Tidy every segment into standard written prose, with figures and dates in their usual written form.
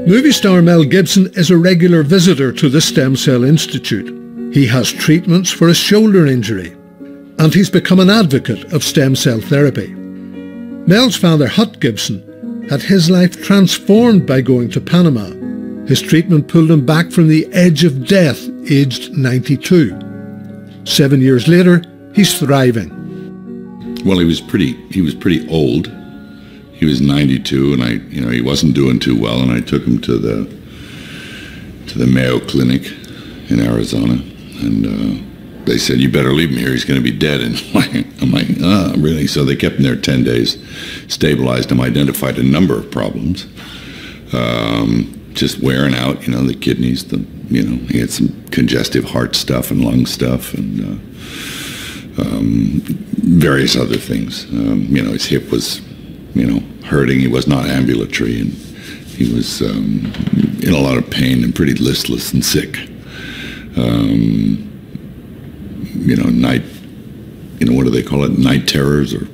Movie star Mel Gibson is a regular visitor to the Stem Cell Institute. He has treatments for a shoulder injury, and he's become an advocate of stem cell therapy. Mel's father, Hut Gibson, had his life transformed by going to Panama. His treatment pulled him back from the edge of death, aged 92. 7 years later, he's thriving. Well, he was pretty old. He was 92, and he wasn't doing too well, and I took him to the Mayo Clinic in Arizona, and they said, "You better leave him here. He's going to be dead." And I'm like, really? So they kept him there 10 days, stabilized him, identified a number of problems, just wearing out, the kidneys, he had some congestive heart stuff and lung stuff, and various other things. His hip was, hurting. He was not ambulatory, and he was in a lot of pain and pretty listless and sick. Night, what do they call it? Night terrors, or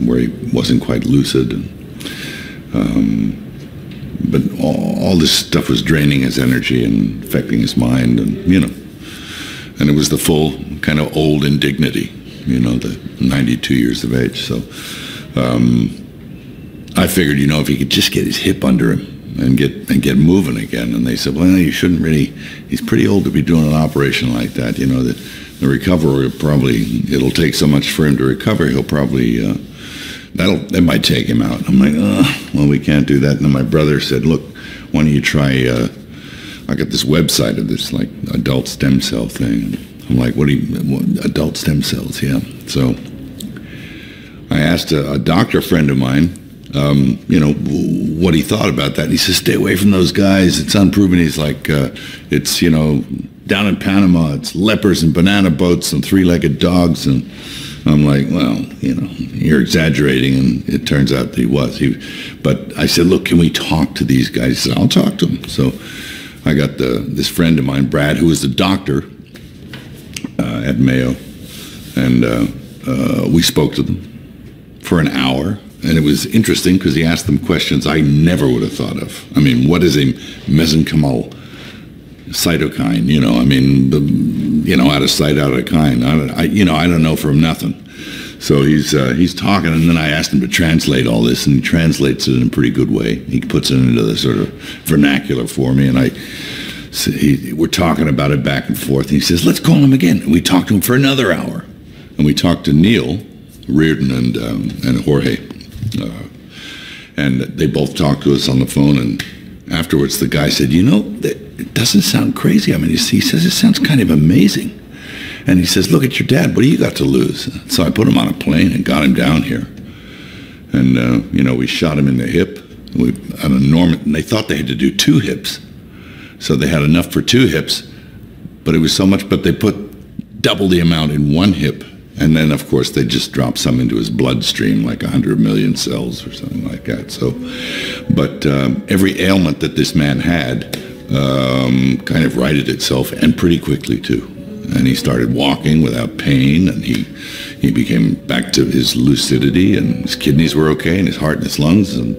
where he wasn't quite lucid. But all this stuff was draining his energy and affecting his mind, and it was the full kind of old indignity, the 92 years of age. So I figured, if he could just get his hip under him and get moving again. And they said, well, you shouldn't really, he's pretty old to be doing an operation like that. The recovery it'll take so much for him to recover. He'll probably, that might take him out. I'm like, well, we can't do that. And then my brother said, look, why don't you try, I got this website of this like adult stem cell thing. I'm like, what adult stem cells? Yeah. So I asked a doctor friend of mine, what he thought about that. And he says, stay away from those guys. It's unproven. He's like, it's, down in Panama, it's lepers and banana boats and three-legged dogs. And I'm like, well, you're exaggerating. And it turns out that he was. But I said, look, can we talk to these guys? He said, I'll talk to them. So I got this friend of mine, Brad, who was the doctor at Mayo. And we spoke to them for an hour. And it was interesting because he asked them questions I never would have thought of. I mean, what is a mesenchymal cytokine? Out of sight, out of kind. I don't know from nothing. So he's talking, and then I asked him to translate all this, and he translates it in a pretty good way. He puts it into the sort of vernacular for me, and we're talking about it back and forth. And he says, let's call him again. And we talked to him for another hour. And we talked to Neil Reardon and Jorge. And they both talked to us on the phone, and afterwards the guy said, it doesn't sound crazy. I mean, he says it sounds kind of amazing. And he says, look at your dad. What do you got to lose? So I put him on a plane and got him down here. And, we shot him in the hip. And they thought they had to do 2 hips. So they had enough for 2 hips, but it was so much, but they put double the amount in 1 hip. And then, of course, they just dropped some into his bloodstream, like 100 million cells or something like that. So, but every ailment that this man had kind of righted itself, and pretty quickly, too. And he started walking without pain, and he became back to his lucidity, and his kidneys were okay, and his heart and his lungs, and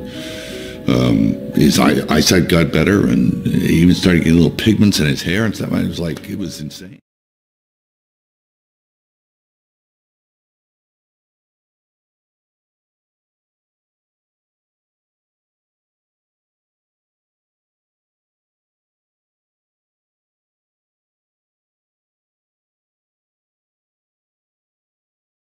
his eyesight got better, and he even started getting little pigments in his hair and stuff. It was insane.